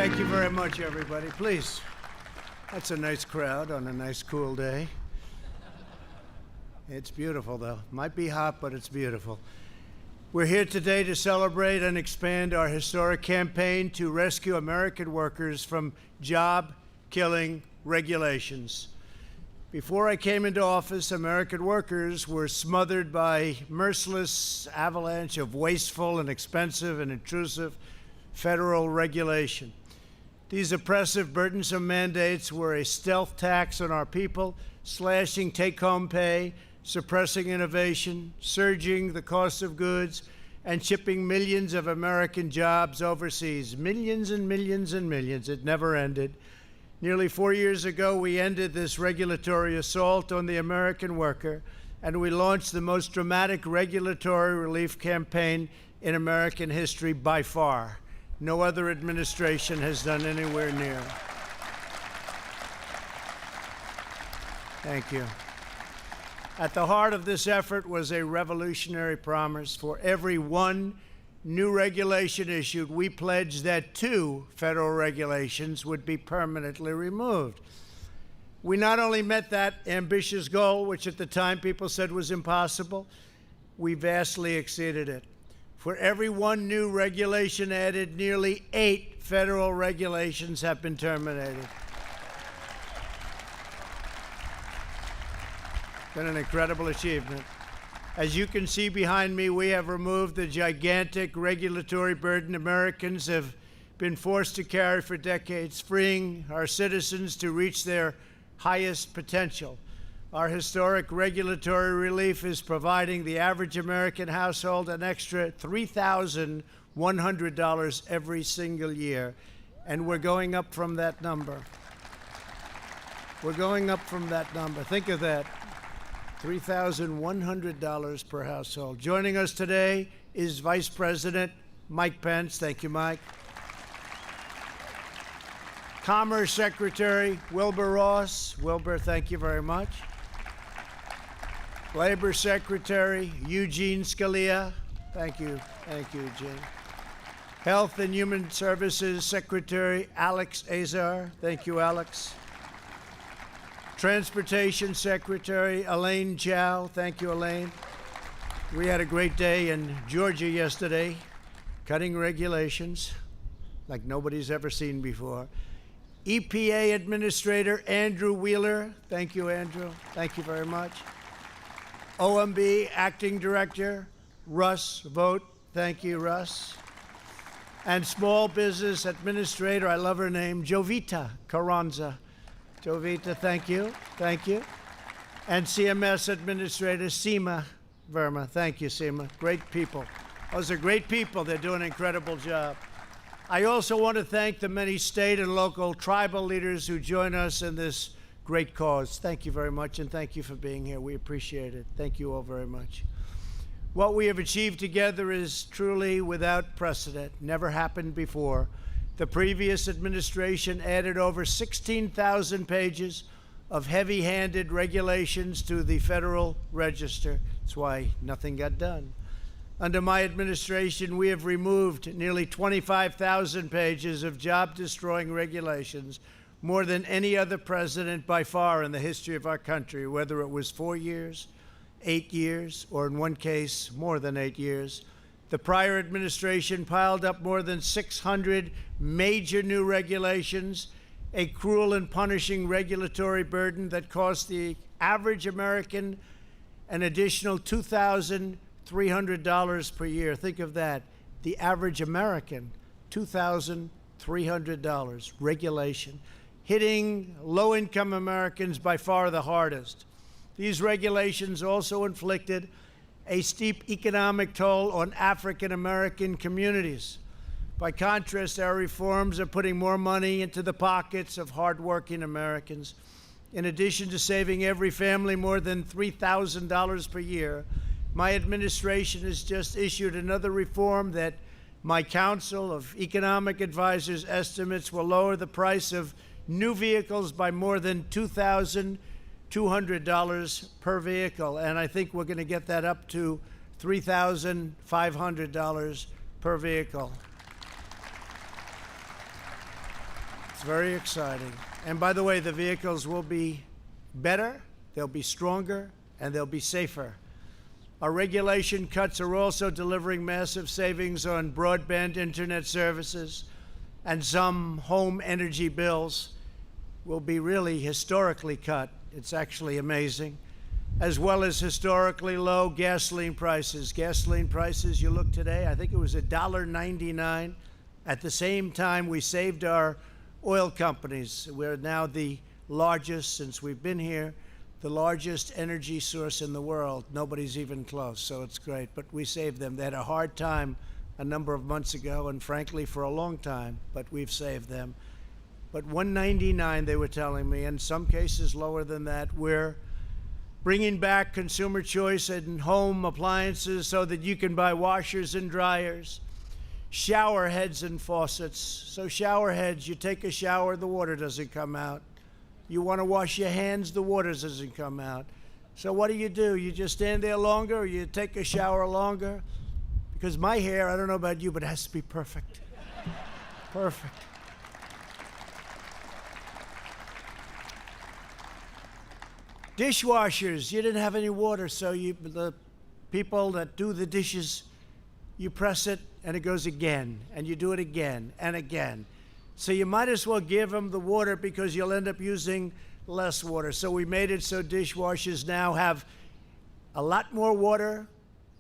Thank you very much, everybody. Please. That's a nice crowd on a nice, cool day. It's beautiful, though. Might be hot, but it's beautiful. We're here today to celebrate and expand our historic campaign to rescue American workers from job-killing regulations. Before I came into office, American workers were smothered by merciless avalanche of wasteful and expensive and intrusive federal regulation. These oppressive, burdensome mandates were a stealth tax on our people, slashing take-home pay, suppressing innovation, surging the cost of goods, and shipping millions of American jobs overseas. Millions and millions and millions. It never ended. Nearly 4 years ago, we ended this regulatory assault on the American worker, and we launched the most dramatic regulatory relief campaign in American history by far. No other administration has done anywhere near. Thank you. At the heart of this effort was a revolutionary promise. For every one new regulation issued, we pledged that 2 federal regulations would be permanently removed. We not only met that ambitious goal, which at the time people said was impossible, we vastly exceeded it. For every one new regulation added, nearly 8 federal regulations have been terminated. Been an incredible achievement. As you can see behind me, we have removed the gigantic regulatory burden Americans have been forced to carry for decades, freeing our citizens to reach their highest potential. Our historic regulatory relief is providing the average American household an extra $3,100 every single year, and we're going up from that number. We're going up from that number. Think of that. $3,100 per household. Joining us today is Vice President Mike Pence. Thank you, Mike. Commerce Secretary Wilbur Ross. Wilbur, thank you very much. Labor Secretary Eugene Scalia. Thank you. Thank you, Eugene. Health and Human Services Secretary Alex Azar. Thank you, Alex. Transportation Secretary Elaine Chao. Thank you, Elaine. We had a great day in Georgia yesterday, cutting regulations like nobody's ever seen before. EPA Administrator Andrew Wheeler. Thank you, Andrew. Thank you very much. OMB Acting Director Russ Vogt. Thank you, Russ. And Small Business Administrator, I love her name, Jovita Carranza. Jovita, thank you. Thank you. And CMS Administrator Seema Verma. Thank you, Seema. Great people. Those are great people. They're doing an incredible job. I also want to thank the many state and local tribal leaders who join us in this great cause. Thank you very much, and thank you for being here. We appreciate it. Thank you all very much. What we have achieved together is truly without precedent. Never happened before. The previous administration added over 16,000 pages of heavy-handed regulations to the Federal Register. That's why nothing got done. Under my administration, we have removed nearly 25,000 pages of job-destroying regulations, more than any other president by far in the history of our country, whether it was 4 years, 8 years, or in one case, more than 8 years. The prior administration piled up more than 600 major new regulations, a cruel and punishing regulatory burden that cost the average American an additional $2,300 per year. Think of that. The average American, $2,300 regulation, hitting low-income Americans by far the hardest. These regulations also inflicted a steep economic toll on African-American communities. By contrast, our reforms are putting more money into the pockets of hardworking Americans. In addition to saving every family more than $3,000 per year, my administration has just issued another reform that my Council of Economic Advisors estimates will lower the price of new vehicles by more than $2,200 per vehicle, and I think we're going to get that up to $3,500 per vehicle. very exciting. And by the way, the vehicles will be better, they'll be stronger, and they'll be safer. Our regulation cuts are also delivering massive savings on broadband internet services, and some home energy bills will be really historically cut. It's actually amazing. As well as historically low gasoline prices. Gasoline prices, you look today, I think it was $1.99. At the same time, we saved our oil companies. We're now the largest, since we've been here, the largest energy source in the world. Nobody's even close, so it's great. But we saved them. They had a hard time a number of months ago, and frankly, for a long time, but we've saved them. But $1.99, they were telling me, in some cases lower than that. We're bringing back consumer choice in home appliances so that you can buy washers and dryers, shower heads and faucets. So shower heads, you take a shower, the water doesn't come out. You want to wash your hands, the water doesn't come out. So what do? You just stand there longer, or you take a shower longer? Because my hair, I don't know about you, but it has to be perfect. Perfect. Dishwashers, you didn't have any water, so the people that do the dishes, you press it and it goes again, and you do it again and again. So you might as well give them the water because you'll end up using less water. So we made it so dishwashers now have a lot more water,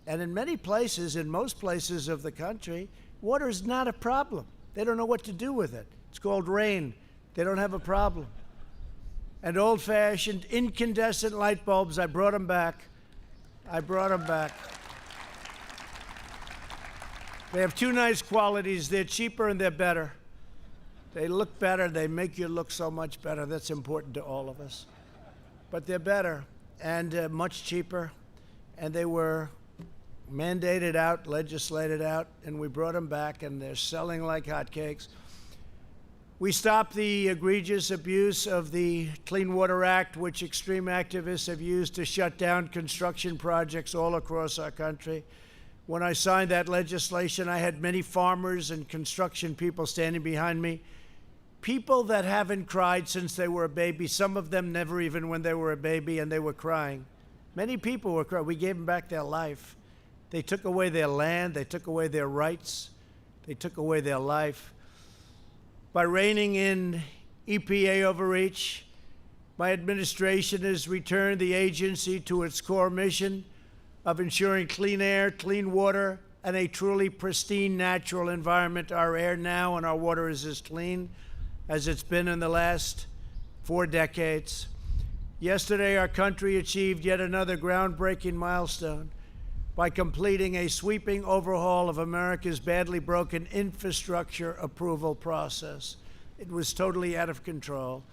and in many places, in most places of the country, water is not a problem. They don't know what to do with it. It's called rain. They don't have a problem. And old-fashioned incandescent light bulbs, I brought them back. I brought them back. They have two nice qualities. They're cheaper and they're better. They look better. They make you look so much better. That's important to all of us. But they're better and much cheaper. And they were mandated out, legislated out, and we brought them back, and they're selling like hotcakes. We stopped the egregious abuse of the Clean Water Act, which extreme activists have used to shut down construction projects all across our country. When I signed that legislation, I had many farmers and construction people standing behind me, people that haven't cried since they were a baby, some of them never even when they were a baby, and they were crying. Many people were crying. We gave them back their life. They took away their land. They took away their rights. They took away their life. By reining in EPA overreach, my administration has returned the agency to its core mission of ensuring clean air, clean water, and a truly pristine natural environment. Our air now and our water is as clean as it's been in the last 4 decades. Yesterday, our country achieved yet another groundbreaking milestone by completing a sweeping overhaul of America's badly broken infrastructure approval process. It was totally out of control.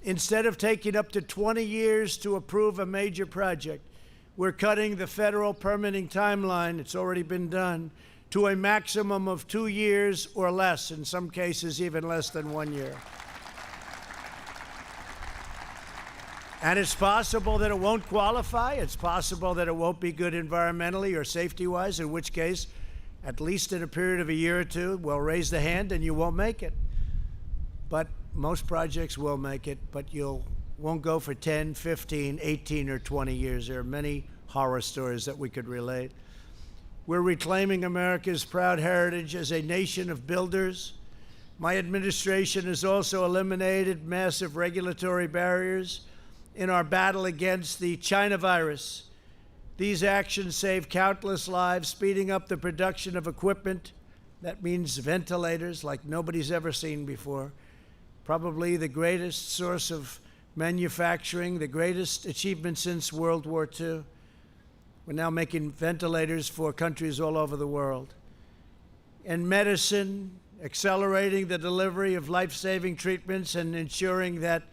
Instead of taking up to 20 years to approve a major project, we're cutting the federal permitting timeline, it's already been done, to a maximum of 2 years or less, in some cases even less than 1 year. And it's possible that it won't qualify. It's possible that it won't be good environmentally or safety-wise, in which case, at least in a period of a year or two, we'll raise the hand and you won't make it. But most projects will make it, but you won't go for 10, 15, 18, or 20 years. There are many horror stories that we could relate. We're reclaiming America's proud heritage as a nation of builders. My administration has also eliminated massive regulatory barriers in our battle against the China virus. These actions save countless lives, speeding up the production of equipment. That means ventilators like nobody's ever seen before. Probably the greatest source of manufacturing, the greatest achievement since World War II. We're now making ventilators for countries all over the world. In medicine, accelerating the delivery of life-saving treatments and ensuring that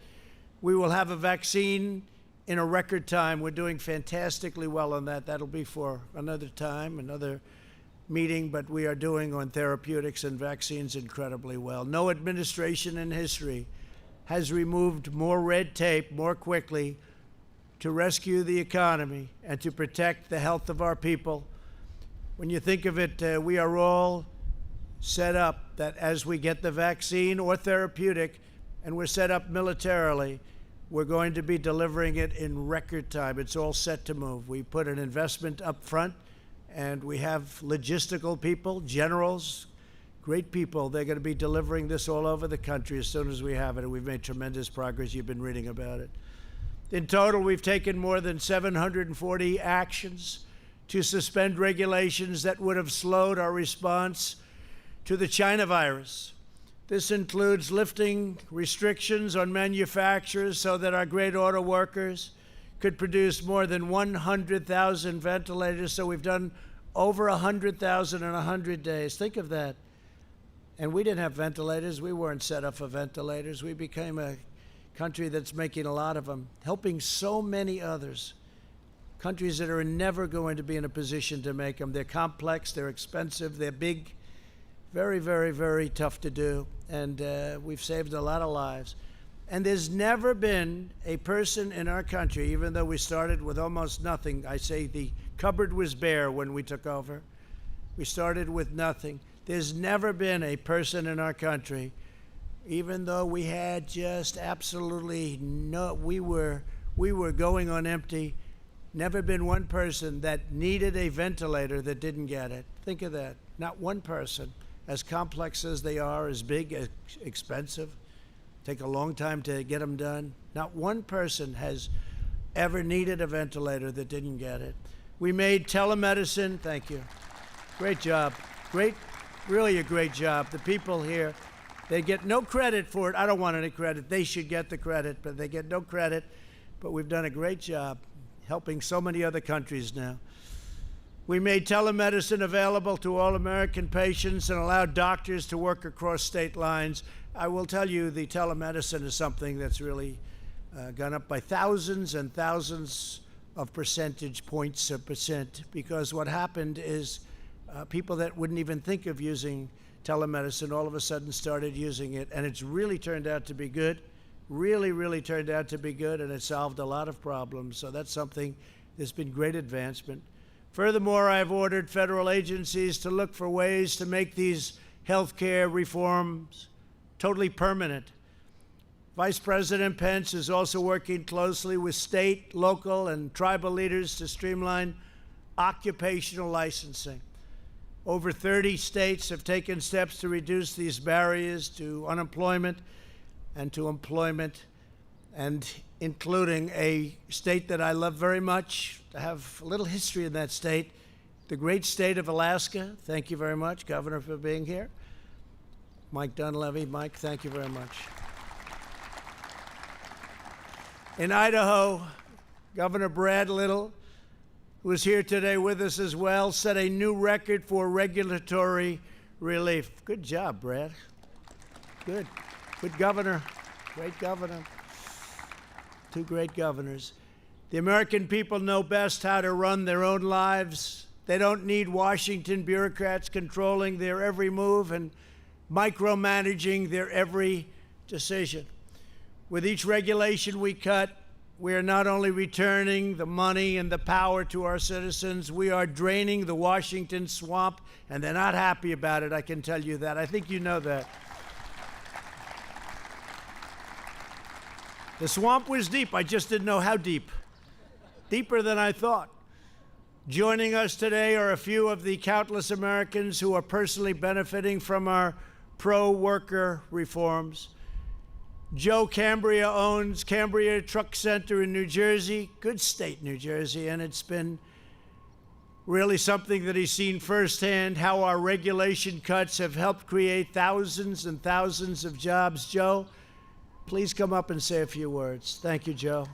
we will have a vaccine in a record time. We're doing fantastically well on that. That'll be for another time, another meeting, but we are doing on therapeutics and vaccines incredibly well. No administration in history has removed more red tape more quickly to rescue the economy and to protect the health of our people. When you think of it, we are all set up that as we get the vaccine or therapeutic, and we're set up militarily. We're going to be delivering it in record time. It's all set to move. We put an investment up front, and we have logistical people, generals, great people. They're going to be delivering this all over the country as soon as we have it, and we've made tremendous progress. You've been reading about it. In total, we've taken more than 740 actions to suspend regulations that would have slowed our response to the China virus. This includes lifting restrictions on manufacturers so that our great auto workers could produce more than 100,000 ventilators. So we've done over 100,000 in 100 days. Think of that. And we didn't have ventilators. We weren't set up for ventilators. We became a country that's making a lot of them, helping so many others. Countries that are never going to be in a position to make them. They're complex, they're expensive, they're big, very, very, very tough to do. And we've saved a lot of lives. And there's never been a person in our country, even though we started with almost nothing. I say the cupboard was bare when we took over. We started with nothing. There's never been a person in our country, even though we had just absolutely no, we were going on empty, never been one person that needed a ventilator that didn't get it. Think of that. Not one person. As complex as they are, as big, as expensive, take a long time to get them done. Not one person has ever needed a ventilator that didn't get it. We made telemedicine, thank you. Great job. Great, really a great job. The people here, they get no credit for it. I don't want any credit. They should get the credit, but they get no credit. But we've done a great job helping so many other countries now. We made telemedicine available to all American patients and allowed doctors to work across state lines. I will tell you, the telemedicine is something that's really gone up by thousands and thousands of percentage points of percent, because what happened is people that wouldn't even think of using telemedicine all of a sudden started using it, and it's really turned out to be good. Really, really turned out to be good, and it solved a lot of problems. So that's something that's been great advancement. Furthermore, I've ordered federal agencies to look for ways to make these healthcare reforms totally permanent. Vice President Pence is also working closely with state, local, and tribal leaders to streamline occupational licensing. Over 30 states have taken steps to reduce these barriers to unemployment and to employment, and including a state that I love very much. I have a little history in that state, the great state of Alaska. Thank you very much, Governor, for being here. Mike Dunleavy. Mike, thank you very much. In Idaho, Governor Brad Little, who is here today with us as well, set a new record for regulatory relief. Good job, Brad. Good. Good governor. Great governor. Two great governors. The American people know best how to run their own lives. They don't need Washington bureaucrats controlling their every move and micromanaging their every decision. With each regulation we cut, we are not only returning the money and the power to our citizens, we are draining the Washington swamp, and they're not happy about it, I can tell you that. I think you know that. The swamp was deep. I just didn't know how deep. Deeper than I thought. Joining us today are a few of the countless Americans who are personally benefiting from our pro-worker reforms. Joe Cambria owns Cambria Truck Center in New Jersey. Good state, New Jersey, and it's been really something that he's seen firsthand, how our regulation cuts have helped create thousands and thousands of jobs. Joe, please come up and say a few words. Thank you, Joe.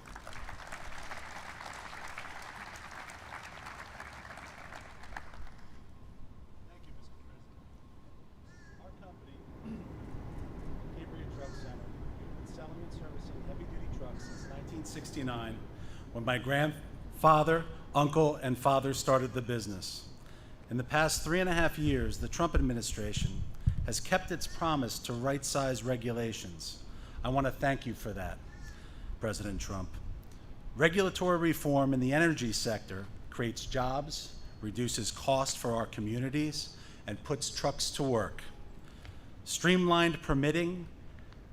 Thank you, Mr. President. Our company, Cambria Truck Center, has been selling and servicing heavy-duty trucks since 1969, when my grandfather, uncle, and father started the business. In the past 3.5 years, the Trump administration has kept its promise to right-size regulations. I want to thank you for that, President Trump. Regulatory reform in the energy sector creates jobs, reduces costs for our communities, and puts trucks to work. Streamlined permitting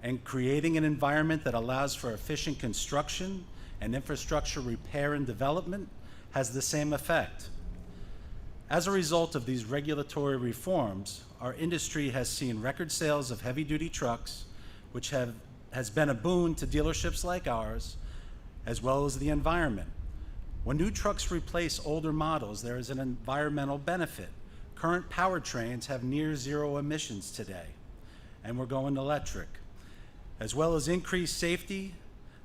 and creating an environment that allows for efficient construction and infrastructure repair and development has the same effect. As a result of these regulatory reforms, our industry has seen record sales of heavy-duty trucks, which has been a boon to dealerships like ours, as well as the environment. When new trucks replace older models, there is an environmental benefit. Current powertrains have near zero emissions today, and we're going electric, as well as increased safety,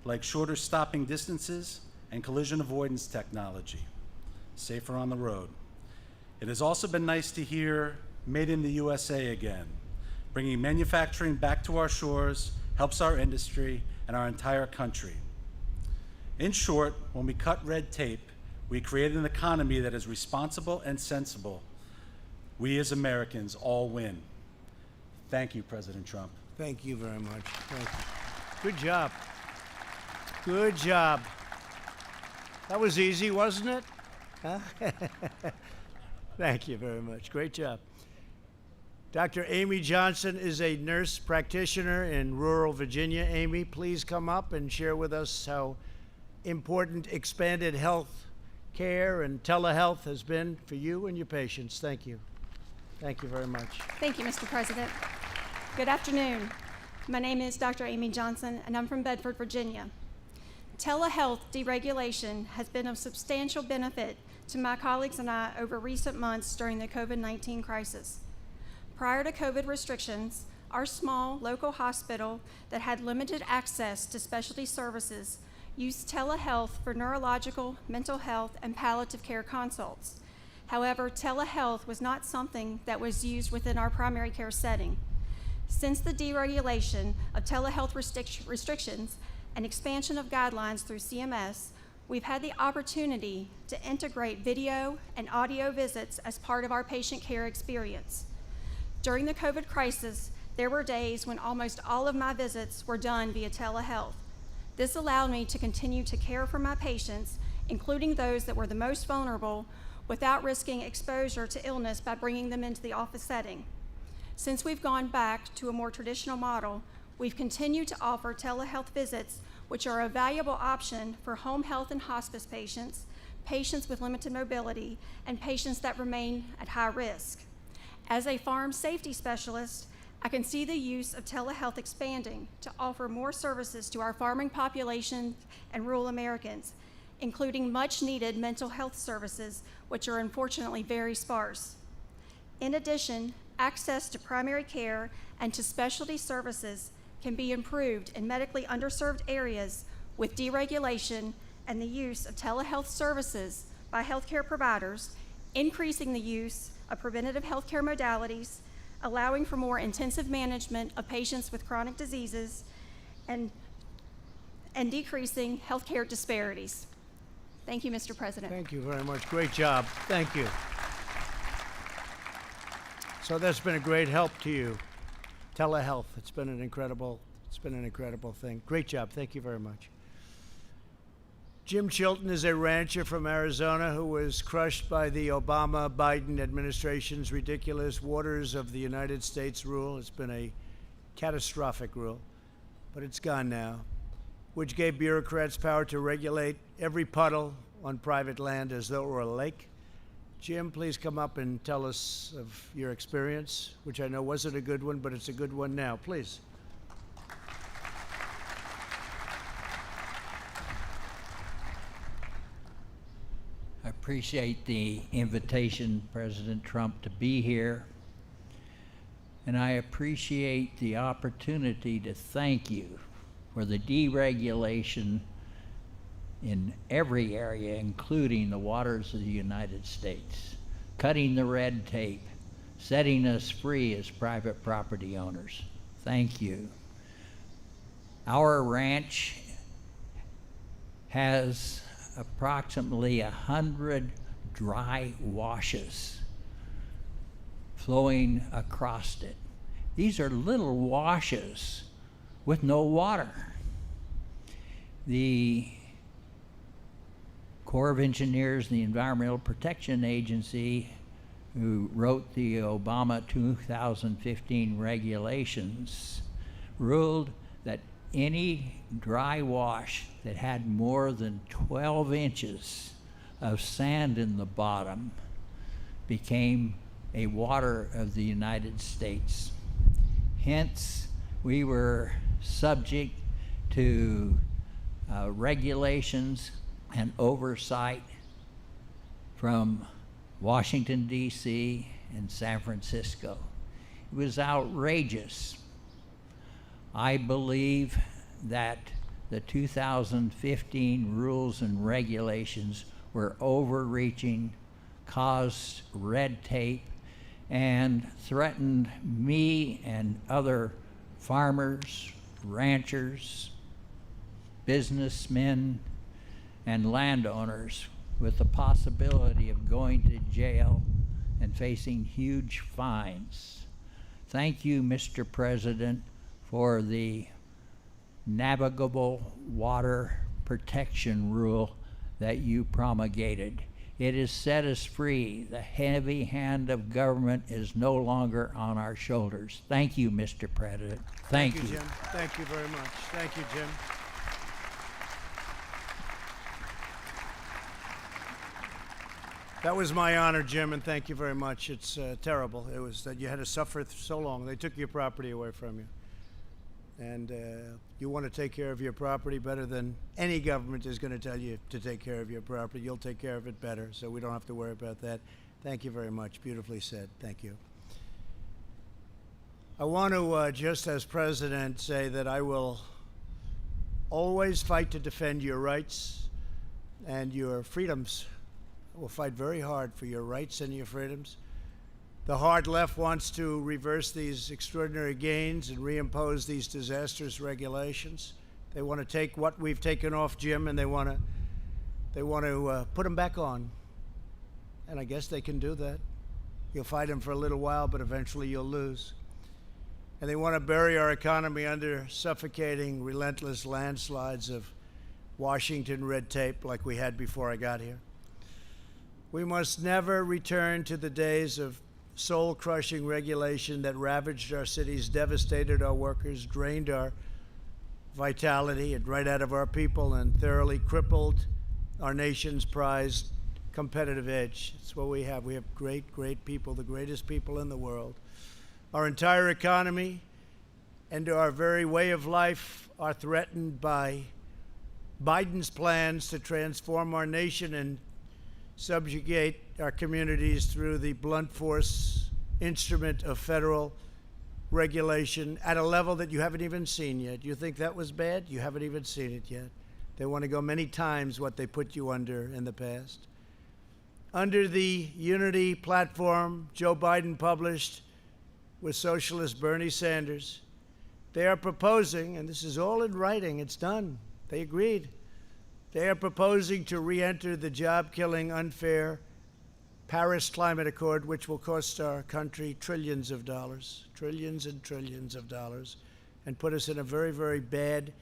like shorter stopping distances and collision avoidance technology, safer on the road. It has also been nice to hear made in the USA again. Bringing manufacturing back to our shores helps our industry and our entire country. In short, when we cut red tape, we create an economy that is responsible and sensible. We as Americans all win. Thank you, President Trump. Thank you very much. Thank you. Good job. Good job. That was easy, wasn't it? Huh? Thank you very much. Great job. Dr. Amy Johnson is a nurse practitioner in rural Virginia. Amy, please come up and share with us how important expanded health care and telehealth has been for you and your patients. Thank you. Thank you very much. Thank you, Mr. President. Good afternoon. My name is Dr. Amy Johnson, and I'm from Bedford, Virginia. Telehealth deregulation has been of substantial benefit to my colleagues and I over recent months during the COVID-19 crisis. Prior to COVID restrictions, our small local hospital that had limited access to specialty services used telehealth for neurological, mental health, and palliative care consults. However, telehealth was not something that was used within our primary care setting. Since the deregulation of telehealth restrictions and expansion of guidelines through CMS, we've had the opportunity to integrate video and audio visits as part of our patient care experience. During the COVID crisis, there were days when almost all of my visits were done via telehealth. This allowed me to continue to care for my patients, including those that were the most vulnerable, without risking exposure to illness by bringing them into the office setting. Since we've gone back to a more traditional model, we've continued to offer telehealth visits, which are a valuable option for home health and hospice patients, patients with limited mobility, and patients that remain at high risk. As a farm safety specialist, I can see the use of telehealth expanding to offer more services to our farming population and rural Americans, including much-needed mental health services, which are unfortunately very sparse. In addition, access to primary care and to specialty services can be improved in medically underserved areas with deregulation and the use of telehealth services by healthcare providers, increasing the use of preventative healthcare modalities, allowing for more intensive management of patients with chronic diseases, and decreasing healthcare disparities. Thank you, Mr. President. Thank you very much. Great job. Thank you. So that's been a great help to you. Telehealth, it's been an incredible thing. Great job. Thank you very much. Jim Chilton is a rancher from Arizona who was crushed by the Obama-Biden administration's ridiculous Waters of the United States rule. It's been a catastrophic rule, but it's gone now, which gave bureaucrats power to regulate every puddle on private land as though it were a lake. Jim, please come up and tell us of your experience, which I know wasn't a good one, but it's a good one now. Please. I appreciate the invitation, President Trump, to be here. And I appreciate the opportunity to thank you for the deregulation in every area, including the waters of the United States, cutting the red tape, setting us free as private property owners. Thank you. Our ranch has approximately 100 dry washes flowing across it. These are little washes with no water. The Corps of Engineers and the Environmental Protection Agency, who wrote the Obama 2015 regulations, ruled that any dry wash that had more than 12 inches of sand in the bottom became a water of the United States. Hence, we were subject to regulations and oversight from Washington, D.C. and San Francisco. It was outrageous. I believe that the 2015 rules and regulations were overreaching, caused red tape, and threatened me and other farmers, ranchers, businessmen, and landowners with the possibility of going to jail and facing huge fines. Thank you, Mr. President, for the navigable water protection rule that you promulgated. It has set us free. The heavy hand of government is no longer on our shoulders. Thank you, Mr. President. Thank you. Jim. Thank you very much. Thank you, Jim. That was my honor, Jim, and thank you very much. It's terrible. It was that you had to suffer so long. They took your property away from you. And you want to take care of your property better than any government is going to tell you to take care of your property. You'll take care of it better, so we don't have to worry about that. Thank you very much. Beautifully said. Thank you. I want to, just as president, say that I will always fight to defend your rights and your freedoms. I will fight very hard for your rights and your freedoms. The hard left wants to reverse these extraordinary gains and reimpose these disastrous regulations. They want to take what we've taken off, Jim, and they want to put them back on. And I guess they can do that. You'll fight them for a little while, but eventually you'll lose. And they want to bury our economy under suffocating, relentless landslides of Washington red tape like we had before I got here. We must never return to the days of soul-crushing regulation that ravaged our cities, devastated our workers, drained our vitality and right out of our people, and thoroughly crippled our nation's prized competitive edge. It's what we have. We have great, great people, the greatest people in the world. Our entire economy and our very way of life are threatened by Biden's plans to transform our nation and subjugate our communities through the blunt force instrument of federal regulation at a level that you haven't even seen yet. You think that was bad? You haven't even seen it yet. They want to go many times what they put you under in the past. Under the unity platform Joe Biden published with socialist Bernie Sanders, they are proposing, and this is all in writing, it's done, they agreed, they are proposing to re-enter the job-killing, unfair Paris Climate Accord, which will cost our country trillions of dollars, trillions and trillions of dollars, and put us in a very, very bad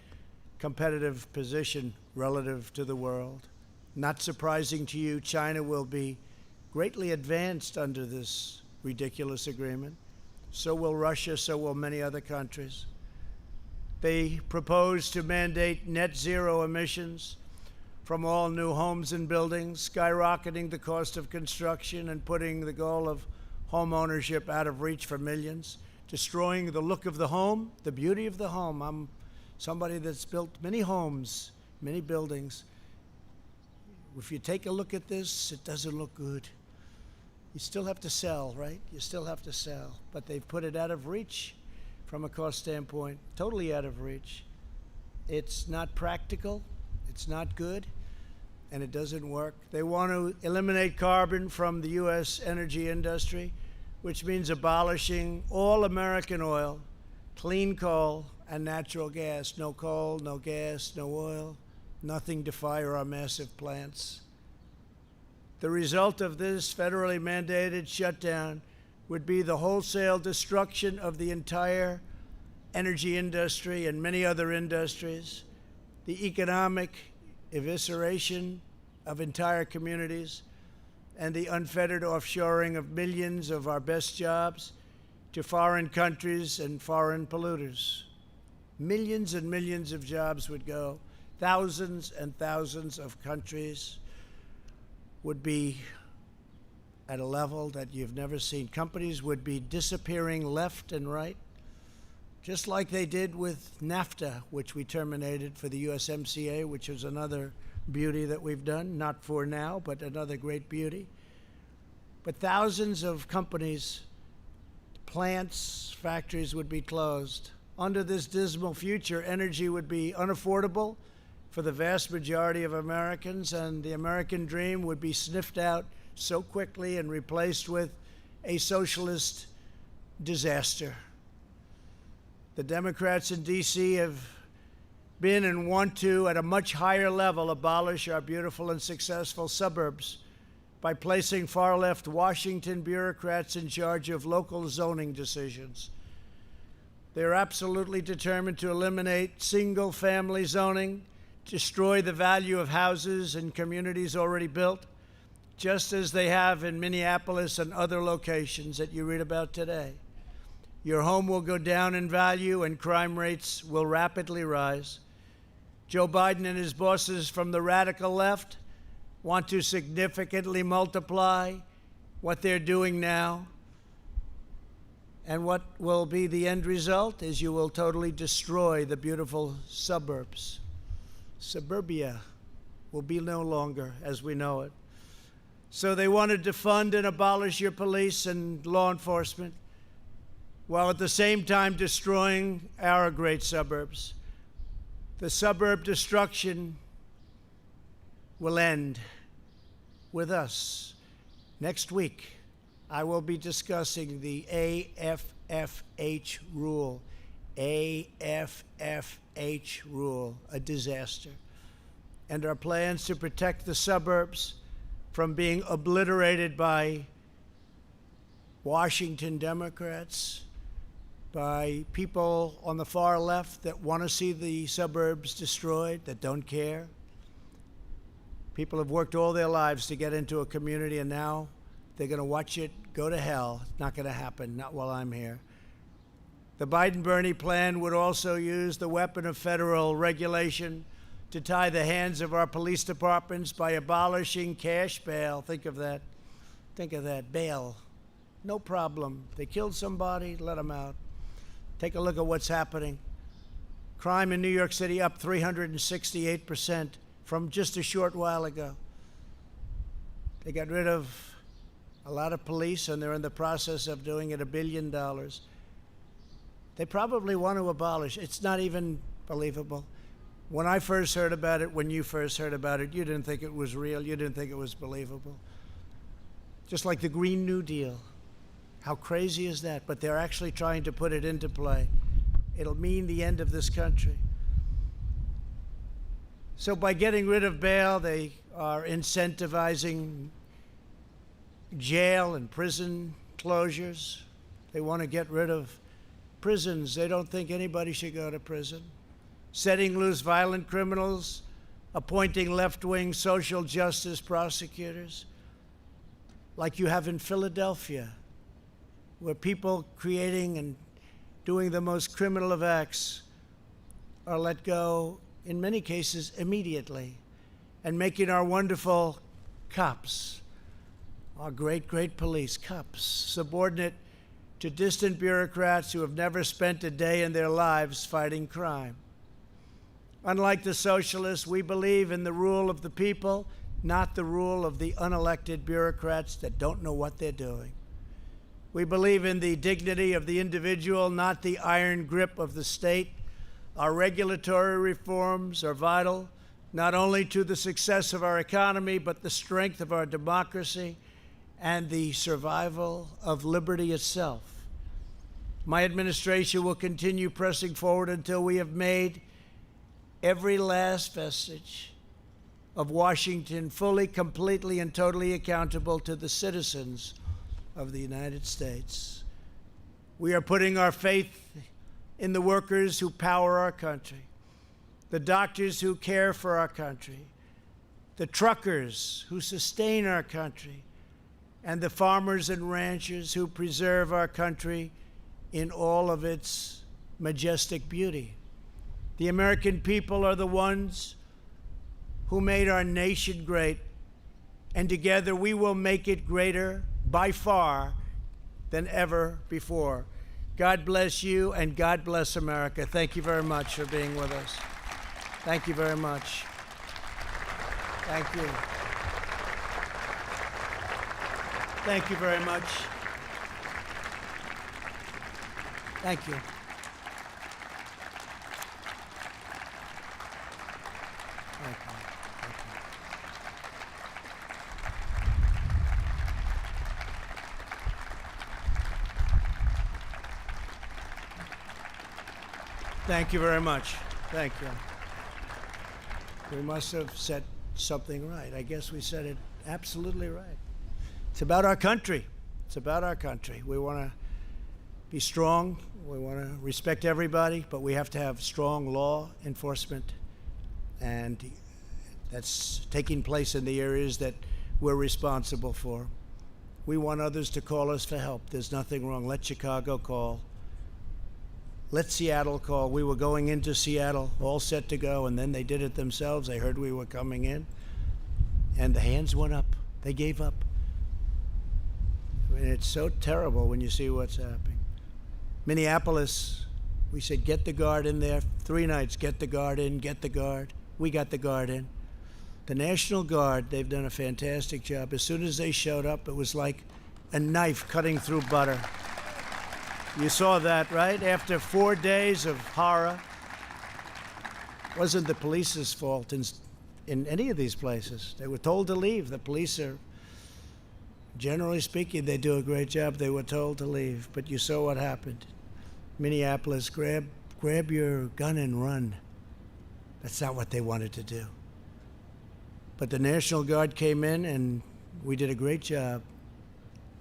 competitive position relative to the world. Not surprising to you, China will be greatly advanced under this ridiculous agreement. So will Russia, so will many other countries. They propose to mandate net zero emissions from all new homes and buildings, skyrocketing the cost of construction and putting the goal of home ownership out of reach for millions, destroying the look of the home, the beauty of the home. I'm somebody that's built many homes, many buildings. If you take a look at this, it doesn't look good. You still have to sell, right? You still have to sell. But they've put it out of reach from a cost standpoint, totally out of reach. It's not practical. It's not good, and it doesn't work. They want to eliminate carbon from the U.S. energy industry, which means abolishing all American oil, clean coal, and natural gas. No coal, no gas, no oil, nothing to fire our massive plants. The result of this federally mandated shutdown would be the wholesale destruction of the entire energy industry and many other industries, the economic evisceration of entire communities, and the unfettered offshoring of millions of our best jobs to foreign countries and foreign polluters. Millions and millions of jobs would go. Thousands and thousands of countries would be at a level that you've never seen. Companies would be disappearing left and right, just like they did with NAFTA, which we terminated for the USMCA, which is another beauty that we've done, not for now, but another great beauty. But thousands of companies, plants, factories would be closed. Under this dismal future, energy would be unaffordable for the vast majority of Americans, and the American dream would be sniffed out so quickly and replaced with a socialist disaster. The Democrats in D.C. have been and want to, at a much higher level, abolish our beautiful and successful suburbs by placing far-left Washington bureaucrats in charge of local zoning decisions. They're absolutely determined to eliminate single-family zoning, destroy the value of houses and communities already built, just as they have in Minneapolis and other locations that you read about today. Your home will go down in value and crime rates will rapidly rise. Joe Biden and his bosses from the radical left want to significantly multiply what they're doing now. And what will be the end result is you will totally destroy the beautiful suburbs. Suburbia will be no longer as we know it. So they want to defund and abolish your police and law enforcement, while at the same time destroying our great suburbs. The suburb destruction will end with us. Next week, I will be discussing the AFFH rule. AFFH rule, a disaster. And our plans to protect the suburbs from being obliterated by Washington Democrats, by people on the far left that want to see the suburbs destroyed, that don't care. People have worked all their lives to get into a community, and now they're going to watch it go to hell. It's not going to happen, not while I'm here. The Biden-Bernie plan would also use the weapon of federal regulation to tie the hands of our police departments by abolishing cash bail. Think of that. Think of that. Bail. No problem. They killed somebody, let them out. Take a look at what's happening. Crime in New York City up 368% from just a short while ago. They got rid of a lot of police, and they're in the process of doing it $1 billion. They probably want to abolish. It's not even believable. When I first heard about it, when you first heard about it, you didn't think it was real. You didn't think it was believable. Just like the Green New Deal. How crazy is that? But they're actually trying to put it into play. It'll mean the end of this country. So by getting rid of bail, they are incentivizing jail and prison closures. They want to get rid of prisons. They don't think anybody should go to prison. Setting loose violent criminals, appointing left-wing social justice prosecutors, like you have in Philadelphia, where people creating and doing the most criminal of acts are let go, in many cases, immediately, and making our wonderful cops, our great, great police, cops, subordinate to distant bureaucrats who have never spent a day in their lives fighting crime. Unlike the socialists, we believe in the rule of the people, not the rule of the unelected bureaucrats that don't know what they're doing. We believe in the dignity of the individual, not the iron grip of the state. Our regulatory reforms are vital, not only to the success of our economy, but the strength of our democracy and the survival of liberty itself. My administration will continue pressing forward until we have made every last vestige of Washington fully, completely, and totally accountable to the citizens of the United States. We are putting our faith in the workers who power our country, the doctors who care for our country, the truckers who sustain our country, and the farmers and ranchers who preserve our country in all of its majestic beauty. The American people are the ones who made our nation great, and together we will make it greater by far than ever before. God bless you, and God bless America. Thank you very much for being with us. Thank you very much. Thank you. Thank you very much. Thank you. Thank you. Thank you very much. Thank you. We must have said something right. I guess we said it absolutely right. It's about our country. It's about our country. We want to be strong. We want to respect everybody, but we have to have strong law enforcement, and that's taking place in the areas that we're responsible for. We want others to call us for help. There's nothing wrong. Let Chicago call. Let Seattle call. We were going into Seattle, all set to go, and then they did it themselves. They heard we were coming in, and the hands went up. They gave up. I mean, it's so terrible when you see what's happening. Minneapolis, we said, get the guard in there. 3 nights, get the guard in, get the guard. We got the guard in. The National Guard, they've done a fantastic job. As soon as they showed up, it was like a knife cutting through butter. You saw that, right? After 4 days of horror. It wasn't the police's fault in any of these places. They were told to leave. The police are, generally speaking, they do a great job. They were told to leave, but you saw what happened. Minneapolis, grab your gun and run. That's not what they wanted to do. But the National Guard came in, and we did a great job.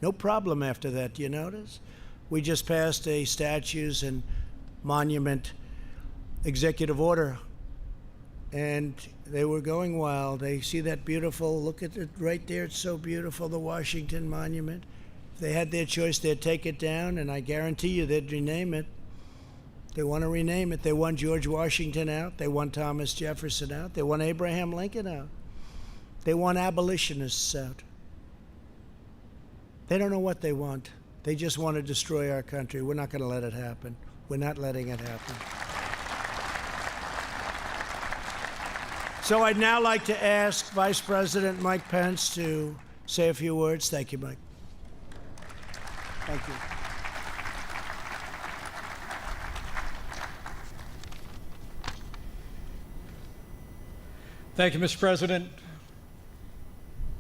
No problem after that, do you notice? We just passed a statues and monument executive order, and they were going wild. They see that beautiful, look at it right there, it's so beautiful, the Washington Monument. If they had their choice, they'd take it down, and I guarantee you they'd rename it. They want to rename it. They want George Washington out. They want Thomas Jefferson out. They want Abraham Lincoln out. They want abolitionists out. They don't know what they want. They just want to destroy our country. We're not going to let it happen. We're not letting it happen. So I'd now like to ask Vice President Mike Pence to say a few words. Thank you, Mike. Thank you. Thank you, Mr. President.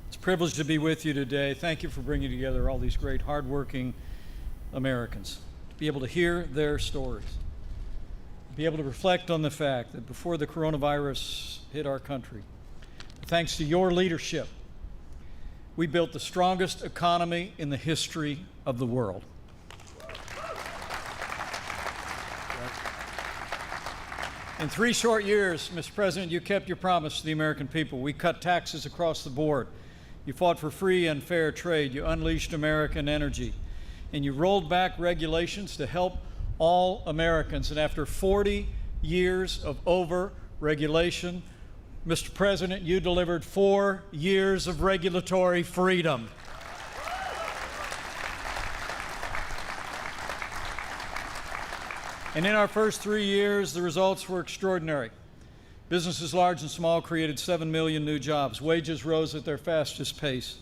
It's a privilege to be with you today. Thank you for bringing together all these great, hardworking Americans, to be able to hear their stories, to be able to reflect on the fact that before the coronavirus hit our country, thanks to your leadership, we built the strongest economy in the history of the world. In 3 short years, Mr. President, you kept your promise to the American people. We cut taxes across the board. You fought for free and fair trade. You unleashed American energy. And you rolled back regulations to help all Americans. And after 40 years of over-regulation, Mr. President, you delivered 4 years of regulatory freedom. And in our first 3 years, the results were extraordinary. Businesses large and small created 7 million new jobs. Wages rose at their fastest pace.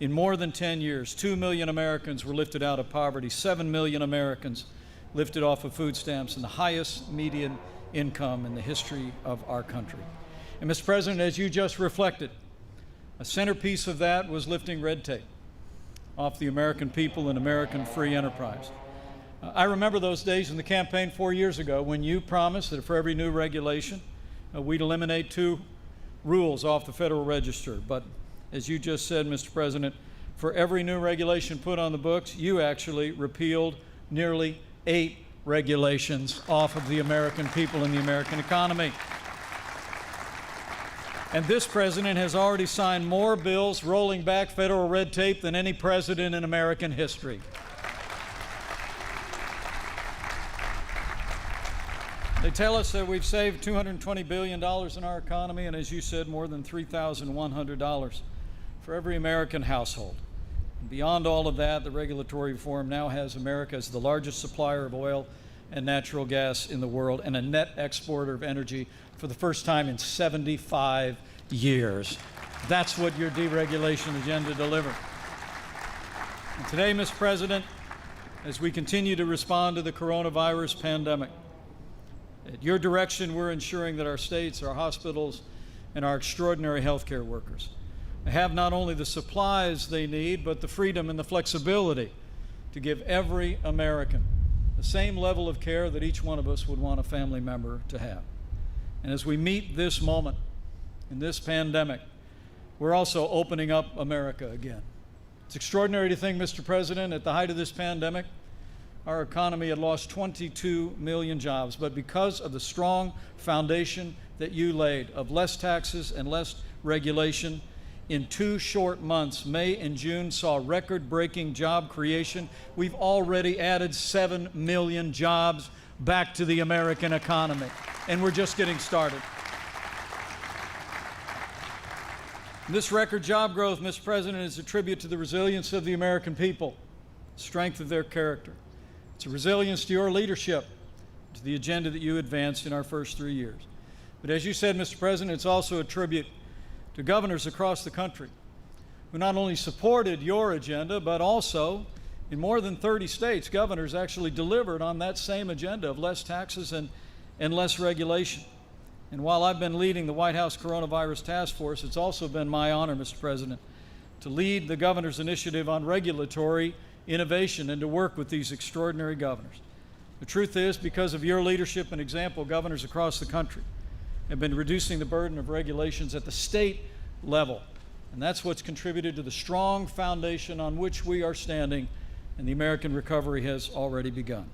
In more than 10 years, 2 million Americans were lifted out of poverty, 7 million Americans lifted off of food stamps, and the highest median income in the history of our country. And Mr. President, as you just reflected, a centerpiece of that was lifting red tape off the American people and American free enterprise. I remember those days in the campaign 4 years ago when you promised that for every new regulation, we'd eliminate 2 rules off the Federal Register. But as you just said, Mr. President, for every new regulation put on the books, you actually repealed nearly 8 regulations off of the American people and the American economy. And this president has already signed more bills rolling back federal red tape than any president in American history. They tell us that we've saved $220 billion in our economy, and as you said, more than $3,100 for every American household. And beyond all of that, the regulatory reform now has America as the largest supplier of oil and natural gas in the world and a net exporter of energy for the first time in 75 years. That's what your deregulation agenda delivered. And today, Mr. President, as we continue to respond to the coronavirus pandemic, at your direction, we're ensuring that our states, our hospitals, and our extraordinary healthcare workers have not only the supplies they need, but the freedom and the flexibility to give every American the same level of care that each one of us would want a family member to have. And as we meet this moment in this pandemic, we're also opening up America again. It's extraordinary to think, Mr. President, at the height of this pandemic, our economy had lost 22 million jobs, but because of the strong foundation that you laid of less taxes and less regulation, in 2 short months, May and June saw record-breaking job creation. We've already added 7 million jobs back to the American economy, and we're just getting started. This record job growth, Mr. President, is a tribute to the resilience of the American people, strength of their character. It's a resilience to your leadership, to the agenda that you advanced in our first 3 years. But as you said, Mr. President, it's also a tribute to governors across the country who not only supported your agenda, but also in more than 30 states, governors actually delivered on that same agenda of less taxes and less regulation. And while I've been leading the White House Coronavirus Task Force, it's also been my honor, Mr. President, to lead the governor's initiative on regulatory innovation and to work with these extraordinary governors. The truth is, because of your leadership and example, governors across the country have been reducing the burden of regulations at the state level. And that's what's contributed to the strong foundation on which we are standing, and the American recovery has already begun.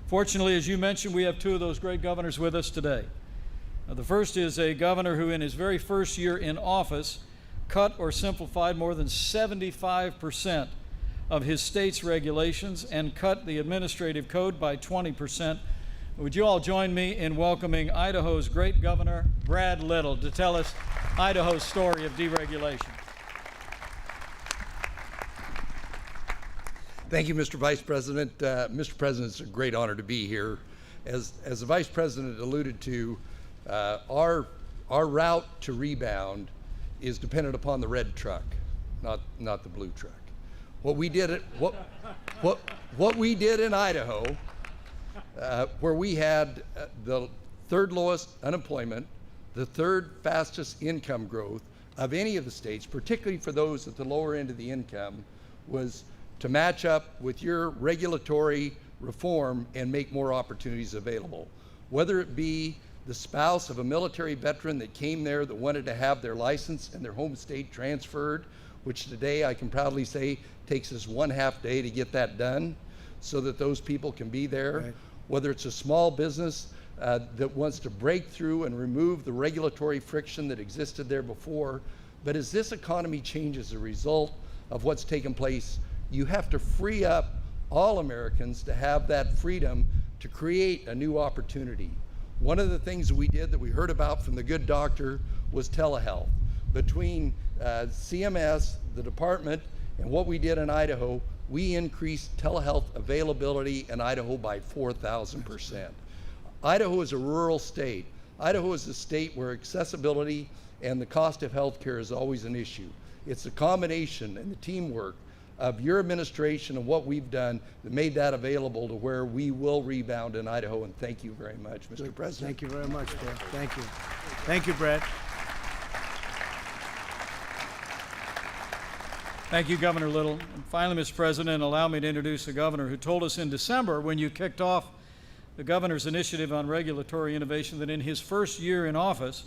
Fortunately, as you mentioned, we have 2 of those great governors with us today. Now, the first is a governor who in his very first year in office cut or simplified more than 75% of his state's regulations and cut the administrative code by 20%. Would you all join me in welcoming Idaho's great governor, Brad Little, to tell us Idaho's story of deregulation. Thank you, Mr. Vice President. Mr. President, it's a great honor to be here. As the Vice President alluded to, our route to rebound is dependent upon the red truck, not the blue truck. What we did in Idaho, where we had the 3rd lowest unemployment, the 3rd fastest income growth of any of the states, particularly for those at the lower end of the income, was to match up with your regulatory reform and make more opportunities available. Whether it be the spouse of a military veteran that came there that wanted to have their license and their home state transferred, which today I can proudly say takes us 1/2 day to get that done so that those people can be there. Right. Whether it's a small business that wants to break through and remove the regulatory friction that existed there before. But as this economy changes as a result of what's taken place, you have to free up all Americans to have that freedom to create a new opportunity. One of the things that we did that we heard about from the good doctor was telehealth. Between CMS, the department, and what we did in Idaho, we increased telehealth availability in Idaho by 4,000%. Idaho is a rural state. Idaho is a state where accessibility and the cost of health care is always an issue. It's the combination and the teamwork of your administration and what we've done that made that available to where we will rebound in Idaho, and thank you very much, Mr. President. Thank you very much, Brad. Thank you. Thank you, Brad. Thank you, Governor Little. And finally, Mr. President, allow me to introduce the governor who told us in December when you kicked off the governor's initiative on regulatory innovation that in his first year in office,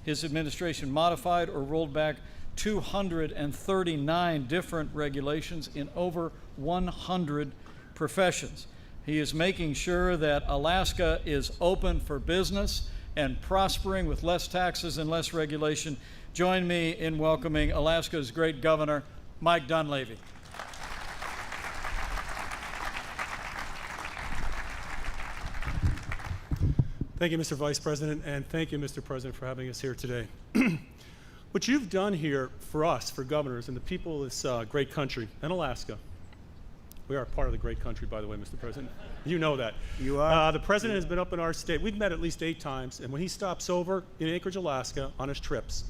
his administration modified or rolled back 239 different regulations in over 100 professions. He is making sure that Alaska is open for business and prospering with less taxes and less regulation. Join me in welcoming Alaska's great governor, Mike Dunleavy. Thank you, Mr. Vice President, and thank you, Mr. President, for having us here today. What you've done here for us, for governors and the people of this great country, and Alaska, we are part of the great country, by the way, Mr. President. You know that. You are? The President has been up in our state. We've met at least 8 times, and when he stops over in Anchorage, Alaska, on his trips,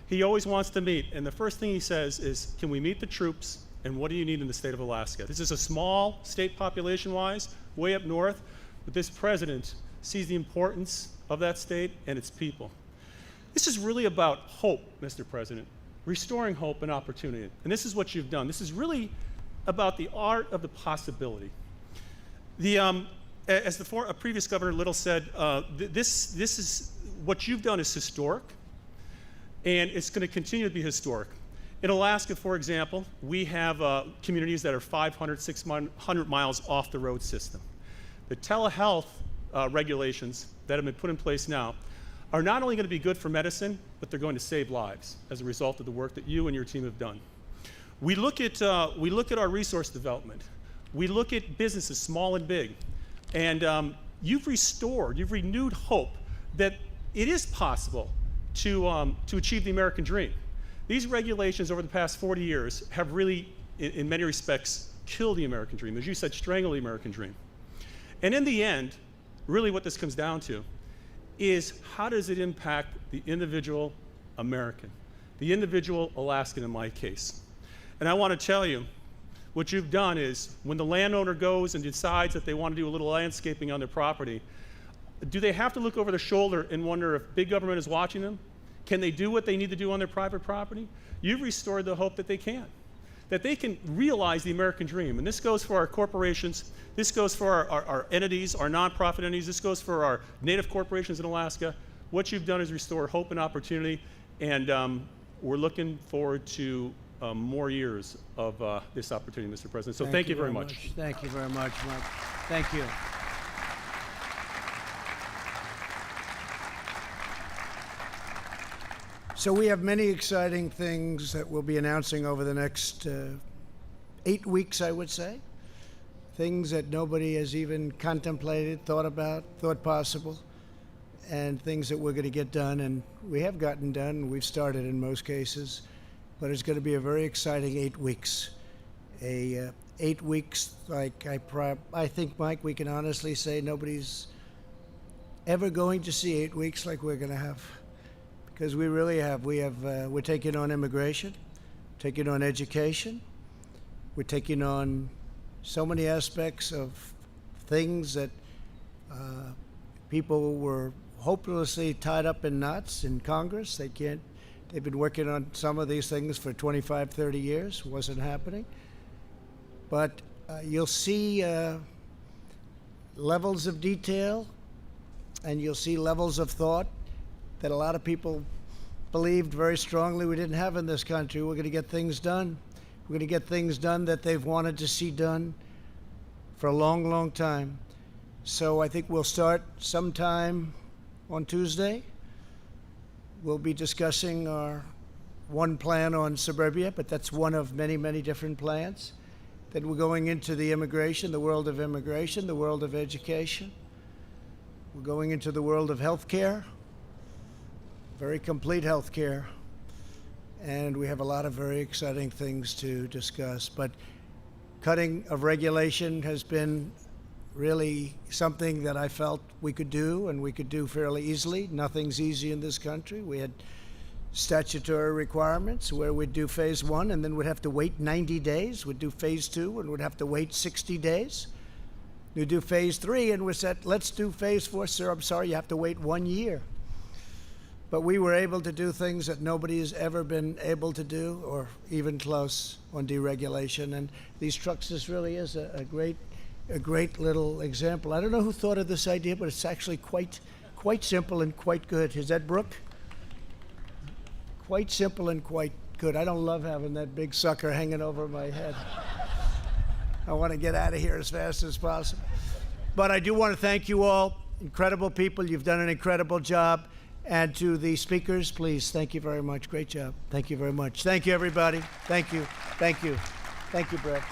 he always wants to meet, and the first thing he says is, can we meet the troops, and what do you need in the state of Alaska? This is a small state population-wise, way up north, but this President sees the importance of that state and its people. This is really about hope, Mr. President, restoring hope and opportunity. And this is what you've done. This is really about the art of the possibility. As the previous Governor Little said, this is what you've done is historic, and it's going to continue to be historic. In Alaska, for example, we have communities that are 500, 600 miles off the road system. The telehealth regulations that have been put in place now are not only going to be good for medicine, but they're going to save lives as a result of the work that you and your team have done. We look at our resource development. We look at businesses, small and big, and you've renewed hope that it is possible to achieve the American dream. These regulations over the past 40 years have really, in many respects, killed the American dream. As you said, strangled the American dream. And in the end, really what this comes down to is how does it impact the individual American, the individual Alaskan in my case. And I want to tell you, what you've done is when the landowner goes and decides that they want to do a little landscaping on their property, do they have to look over their shoulder and wonder if big government is watching them? Can they do what they need to do on their private property? You've restored the hope that they can realize the American dream. And this goes for our corporations, this goes for our entities, our nonprofit entities, this goes for our native corporations in Alaska. What you've done is restore hope and opportunity, and we're looking forward to more years of this opportunity, Mr. President. So thank you very much. Thank you very much, Mike. Thank you. So we have many exciting things that we'll be announcing over the next 8 weeks, I would say. Things that nobody has even contemplated, thought about, thought possible, and things that we're going to get done, and we have gotten done. We've started in most cases, but it's going to be a very exciting 8 weeks. 8 weeks, like I think, Mike, we can honestly say nobody's ever going to see 8 weeks like we're going to have. Because we really have. We're taking on immigration, taking on education. We're taking on so many aspects of things that people were hopelessly tied up in knots in Congress. They've been working on some of these things for 25, 30 years. Wasn't happening. But you'll see levels of detail, and you'll see levels of thought that a lot of people believed very strongly we didn't have in this country. We're going to get things done. We're going to get things done that they've wanted to see done for a long, long time. So I think we'll start sometime on Tuesday. We'll be discussing our one plan on suburbia, but that's one of many, many different plans. Then we're going into the immigration, the world of immigration, the world of education. We're going into the world of healthcare. Very complete health care, and we have a lot of very exciting things to discuss. But cutting of regulation has been really something that I felt we could do, and we could do fairly easily. Nothing's easy in this country. We had statutory requirements where we'd do phase 1 and then we'd have to wait 90 days. We'd do phase 2 and we'd have to wait 60 days. We'd do phase 3 and we said, let's do phase 4. Sir, I'm sorry, you have to wait 1 year. But we were able to do things that nobody has ever been able to do, or even close, on deregulation. And these trucks, this really is a great little example. I don't know who thought of this idea, but it's actually quite simple and quite good. Is that Brooke? Quite simple and quite good. I don't love having that big sucker hanging over my head. I want to get out of here as fast as possible. But I do want to thank you all. Incredible people. You've done an incredible job. And to the speakers, please, thank you very much. Great job. Thank you very much. Thank you, everybody. Thank you. Thank you. Thank you, Brett.